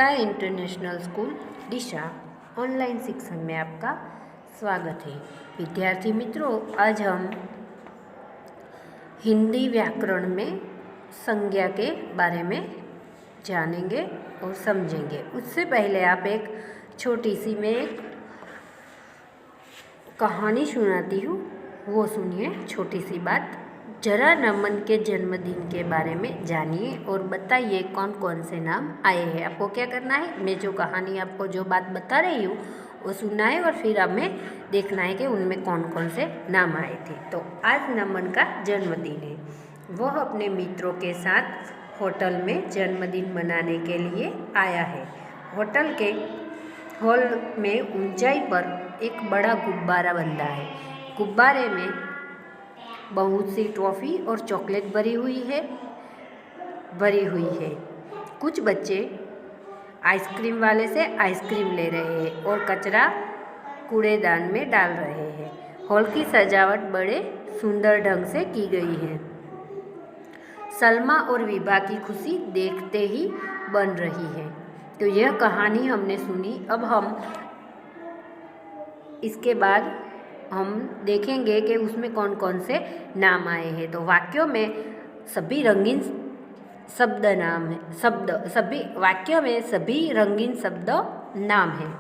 Sky international school दिशा online शिक्षण में आपका स्वागत है। विद्यार्थी मित्रों, आज हम हिंदी व्याकरण में संज्ञा के बारे में जानेंगे और समझेंगे। उससे पहले आप एक छोटी सी मैं एक कहानी सुनाती हूँ, वो सुनिए। छोटी सी बात। जरा नमन के जन्मदिन के बारे में जानिए और बताइए कौन कौन से नाम आए हैं। आपको क्या करना है, मैं जो कहानी आपको जो बात बता रही हूँ वो सुनना है और फिर हमें देखना है कि उनमें कौन कौन से नाम आए थे। तो आज नमन का जन्मदिन है। वह अपने मित्रों के साथ होटल में जन्मदिन मनाने के लिए आया है। होटल के हॉल में ऊंचाई पर एक बड़ा गुब्बारा बंधा है। गुब्बारे में बहुत सी टॉफ़ी और चॉकलेट भरी हुई है। कुछ बच्चे आइसक्रीम वाले से आइसक्रीम ले रहे हैं और कचरा कूड़ेदान में डाल रहे हैं। हॉल की सजावट बड़े सुंदर ढंग से की गई है। सलमा और विभा की खुशी देखते ही बन रही है। तो यह कहानी हमने सुनी। अब हम इसके बाद हम देखेंगे कि उसमें कौन कौन से नाम आए हैं। तो वाक्यों में सभी रंगीन शब्द नाम हैं।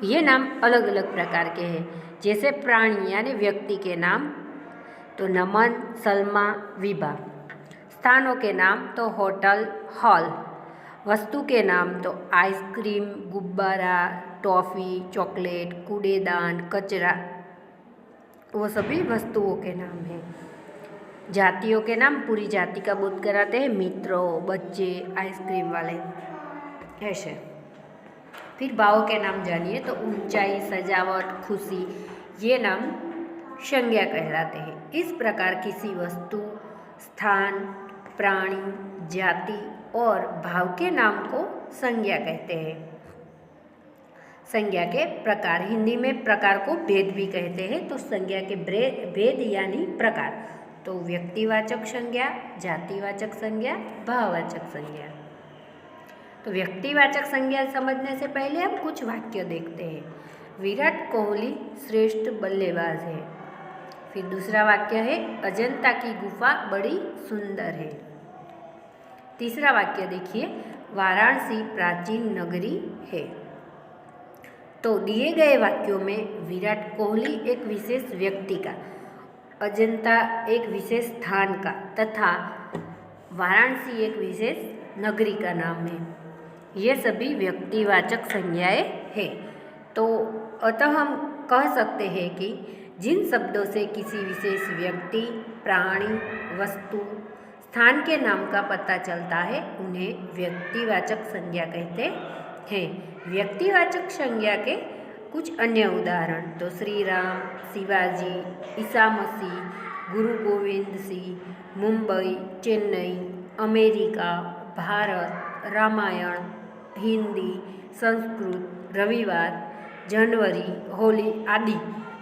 ये नाम अलग अलग प्रकार के हैं। जैसे प्राणी यानी व्यक्ति के नाम तो नमन, सलमा, विभा। स्थानों के नाम तो होटल, हॉल। वस्तु के नाम तो आइसक्रीम, गुब्बारा, टॉफ़ी, चॉकलेट, कूड़ेदान, कचरा, वो सभी वस्तुओं के नाम हैं। जातियों के नाम पूरी जाति का बोध कराते हैं। मित्रों, बच्चे, आइसक्रीम वाले, ऐसे। फिर भावों के नाम जानिए तो ऊंचाई, सजावट, खुशी, ये नाम संज्ञा कहलाते हैं। इस प्रकार किसी वस्तु, स्थान, प्राणी, जाति और भाव के नाम को संज्ञा कहते हैं। संज्ञा के प्रकार, हिंदी में प्रकार को भेद भी कहते हैं। तो संज्ञा के भेद यानी प्रकार तो व्यक्तिवाचक संज्ञा, जातिवाचक संज्ञा, भाववाचक संज्ञा। तो व्यक्तिवाचक संज्ञा समझने से पहले हम कुछ वाक्य देखते हैं। विराट कोहली श्रेष्ठ बल्लेबाज है। फिर दूसरा वाक्य है अजंता की गुफा बड़ी सुंदर है। तीसरा वाक्य देखिए, वाराणसी प्राचीन नगरी है। तो दिए गए वाक्यों में विराट कोहली एक विशेष व्यक्ति का, अजंता एक विशेष स्थान का तथा वाराणसी एक विशेष नगरी का नाम है। ये सभी व्यक्तिवाचक संज्ञाएं हैं। तो अतः हम कह सकते हैं कि जिन शब्दों से किसी विशेष व्यक्ति, प्राणी, वस्तु, स्थान के नाम का पता चलता है उन्हें व्यक्तिवाचक संज्ञा कहते हैं। व्यक्तिवाचक संज्ञा के कुछ अन्य उदाहरण तो श्री राम, शिवाजी, ईसा मसीह, गुरु गोविंद सिंह, मुंबई, चेन्नई, अमेरिका, भारत, रामायण, हिंदी, संस्कृत, रविवार, जनवरी, होली आदि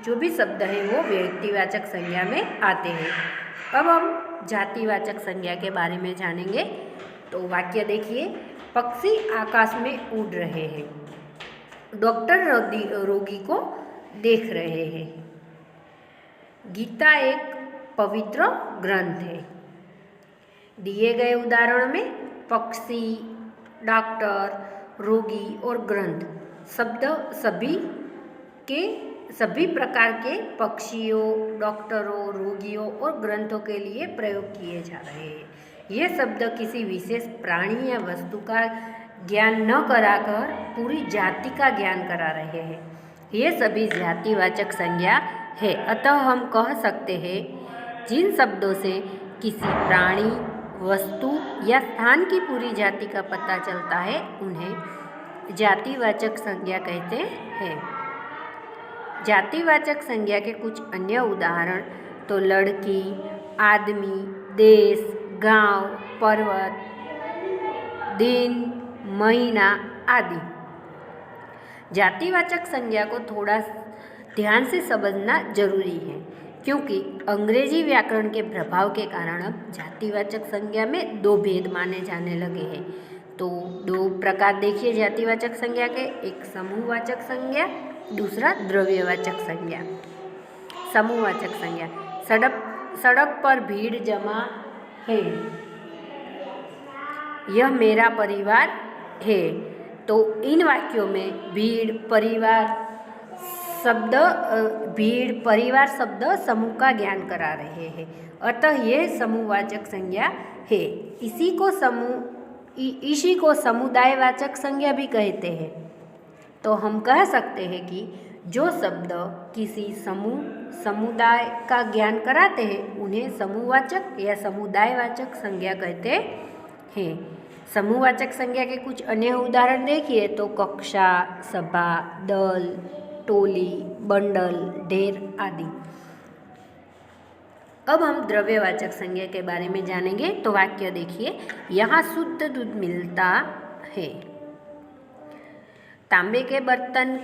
जो भी शब्द हैं वो व्यक्तिवाचक संज्ञा में आते हैं। अब हम जातिवाचक संज्ञा के बारे में जानेंगे। तो वाक्य देखिए, पक्षी आकाश में उड़ रहे हैं। डॉक्टर रोगी को देख रहे हैं। गीता एक पवित्र ग्रंथ है। दिए गए उदाहरण में पक्षी, डॉक्टर, रोगी और ग्रंथ शब्द सभी प्रकार के पक्षियों, डॉक्टरों, रोगियों और ग्रंथों के लिए प्रयोग किए जा रहे हैं। ये शब्द किसी विशेष प्राणी या वस्तु का ज्ञान न कराकर पूरी जाति का ज्ञान करा रहे हैं। ये सभी जातिवाचक संज्ञा है। अतः हम कह सकते हैं जिन शब्दों से किसी प्राणी, वस्तु या स्थान की पूरी जाति का पता चलता है उन्हें जातिवाचक संज्ञा कहते हैं। जातिवाचक संज्ञा के कुछ अन्य उदाहरण तो लड़की, आदमी, देश, गांव, पर्वत, दिन, महीना आदि। जातिवाचक संज्ञा को थोड़ा ध्यान से समझना जरूरी है क्योंकि अंग्रेजी व्याकरण के प्रभाव के कारण अब जातिवाचक संज्ञा में दो भेद माने जाने लगे हैं। तो दो प्रकार देखिए जातिवाचक संज्ञा के, एक समूहवाचक संज्ञा, दूसरा द्रव्यवाचक संज्ञा। समूहवाचक संज्ञा, सड़क पर भीड़ जमा है, यह मेरा परिवार है। तो इन वाक्यों में भीड़ परिवार शब्द समूह का ज्ञान करा रहे हैं, अतः यह समूहवाचक संज्ञा है। इसी को समुदायवाचक संज्ञा भी कहते हैं। तो हम कह सकते हैं कि जो शब्द किसी समुदाय का ज्ञान कराते हैं उन्हें समूहवाचक या समुदायवाचक संज्ञा कहते हैं। समूहवाचक संज्ञा के कुछ अन्य उदाहरण देखिए तो कक्षा, सभा, दल, टोली, बंडल, ढेर आदि। अब हम द्रव्यवाचक संज्ञा के बारे में जानेंगे। तो वाक्य देखिए, यहाँ शुद्ध दूध मिलता है। तांबे के बर्तन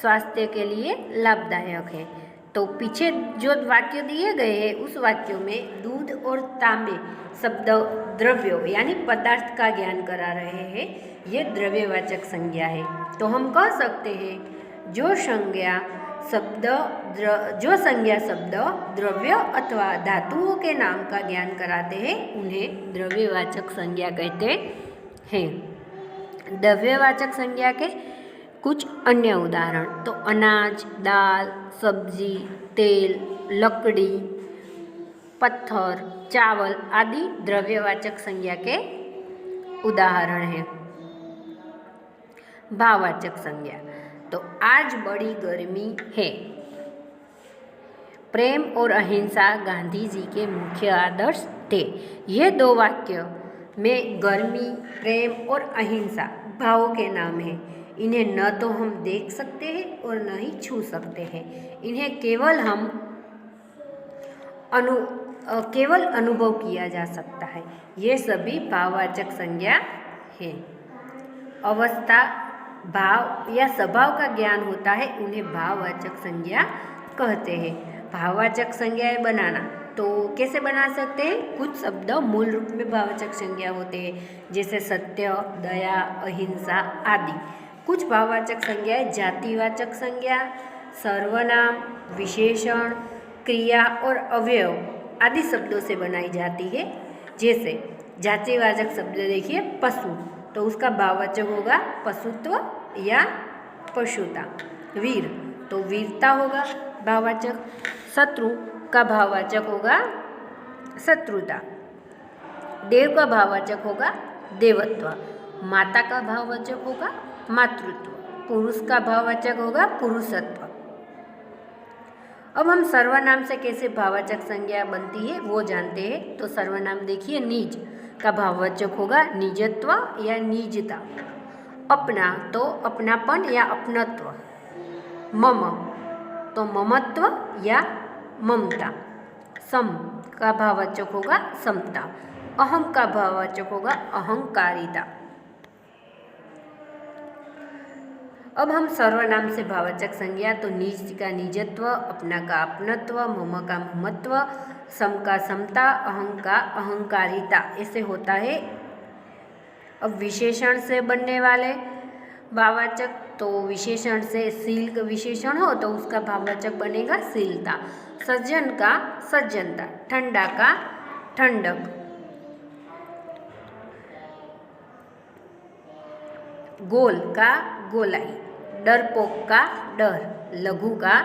स्वास्थ्य के लिए लाभदायक है। तो पीछे जो वाक्य दिए गए हैं उस वाक्यों में दूध और तांबे शब्द द्रव्यों यानी पदार्थ का ज्ञान करा रहे हैं। ये द्रव्यवाचक संज्ञा है। तो हम कह सकते हैं जो संज्ञा शब्द द्रव्य अथवा धातुओं के नाम का ज्ञान कराते हैं उन्हें द्रव्यवाचक संज्ञा कहते हैं। द्रव्यवाचक संज्ञा के कुछ अन्य उदाहरण तो अनाज, दाल, सब्जी, तेल, लकड़ी, पत्थर, चावल आदि द्रव्यवाचक संज्ञा के उदाहरण हैं। भाववाचक संज्ञा, तो आज बड़ी गर्मी है। प्रेम और अहिंसा गांधी जी के मुख्य आदर्श थे। ये दो वाक्य में गर्मी, प्रेम और अहिंसा भावों के नाम हैं। इन्हें न तो हम देख सकते हैं और न ही छू सकते हैं। इन्हें केवल अनुभव किया जा सकता है। ये सभी भाववाचक संज्ञा है। अवस्था, भाव या स्वभाव का ज्ञान होता है उन्हें भाववाचक संज्ञा कहते हैं। भाववाचक संज्ञाएं बनाना, तो कैसे बना सकते हैं? कुछ शब्द मूल रूप में भाववाचक संज्ञा होते हैं जैसे सत्य, दया, अहिंसा आदि। कुछ भाववाचक संज्ञाएं जातिवाचक संज्ञा, सर्वनाम, विशेषण, क्रिया और अवयव आदि शब्दों से बनाई जाती है। जैसे जातिवाचक शब्द देखिए पशु, तो उसका भाववाचक होगा पशुत्व या पशुता। वीर, तो वीरता होगा भाववाचक। शत्रु का भाववाचक होगा शत्रुता। देव का भाववाचक होगा देवत्व। माता का भाववाचक होगा मातृत्व। पुरुष का भाववाचक होगा पुरुषत्व। अब हम सर्वनाम से कैसे भाववाचक संज्ञा बनती है वो जानते हैं। तो सर्वनाम देखिए, निज का भाववाचक होगा निजत्व या निजता। अपना, तो अपनापन या अपनत्व। मम, तो ममत्व या ममता। सम का भाववाचक होगा समता। अहम का भाववाचक होगा अहंकारिता। अब हम सर्वनाम से भाववाचक संज्ञा, तो निज का निजत्व, अपना का अपनत्व, मम का ममत्व, सम का समता, अहं का अहंकारिता ऐसे होता है। अब विशेषण से बनने वाले भाववाचक, तो विशेषण से शील का विशेषण हो तो उसका भाववाचक बनेगा शीलता। सज्जन का सज्जनता। ठंडा का ठंडक। गोल का गोलाई। डरपोक का डर। लघु का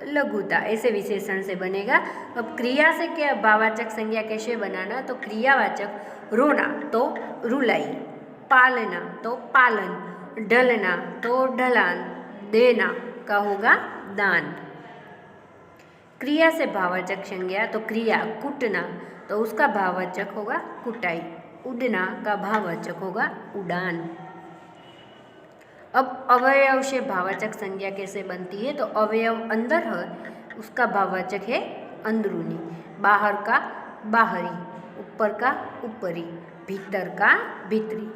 लघुता। ऐसे विशेषण से बनेगा। अब क्रिया से क्या भाववाचक संज्ञा कैसे बनाना? तो क्रियावाचक रोना तो रुलाई, पालना तो पालन, ढलना तो ढलान, देना का होगा दान। क्रिया से भाववाचक संज्ञा, तो क्रिया कूटना, तो उसका भाववाचक होगा कुटाई। उड़ना का भाववाचक होगा उड़ान। अब अवयव से भाववाचक संज्ञा कैसे बनती है? तो अवयव अंदर है, उसका भाववाचक है अंदरूनी। बाहर का बाहरी, ऊपर का ऊपरी, भीतर का भीतरी,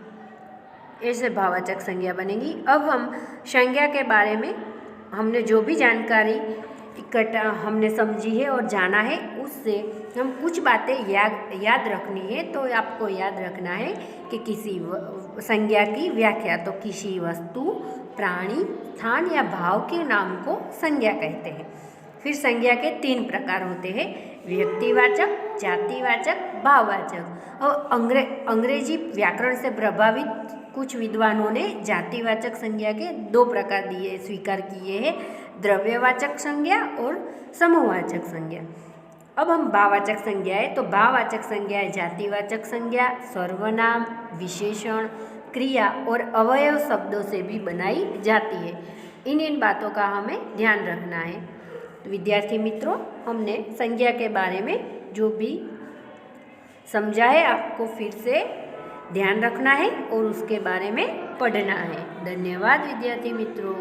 ऐसे भाववाचक संज्ञा बनेगी। अब हम संज्ञा के बारे में हमने जो भी जानकारी इकट्ठा हमने समझी है और जाना है, उससे हम कुछ बातें याद रखनी है। तो आपको याद रखना है कि किसी संज्ञा की व्याख्या, तो किसी वस्तु, प्राणी, स्थान या भाव के नाम को संज्ञा कहते हैं। फिर संज्ञा के 3 प्रकार होते हैं, व्यक्तिवाचक, जातिवाचक, भाववाचक। और अंग्रेजी व्याकरण से प्रभावित कुछ विद्वानों ने जातिवाचक संज्ञा के 2 प्रकार स्वीकार किए हैं, द्रव्यवाचक संज्ञा और समूहवाचक संज्ञा। अब हम भाववाचक संज्ञा है, तो भाववाचक संज्ञा है जातिवाचक संज्ञा सर्वनाम, विशेषण, क्रिया और अवयव शब्दों से भी बनाई जाती है। इन बातों का हमें ध्यान रखना है। तो विद्यार्थी मित्रों, हमने संज्ञा के बारे में जो भी समझा है आपको फिर से ध्यान रखना है और उसके बारे में पढ़ना है। धन्यवाद विद्यार्थी मित्रों।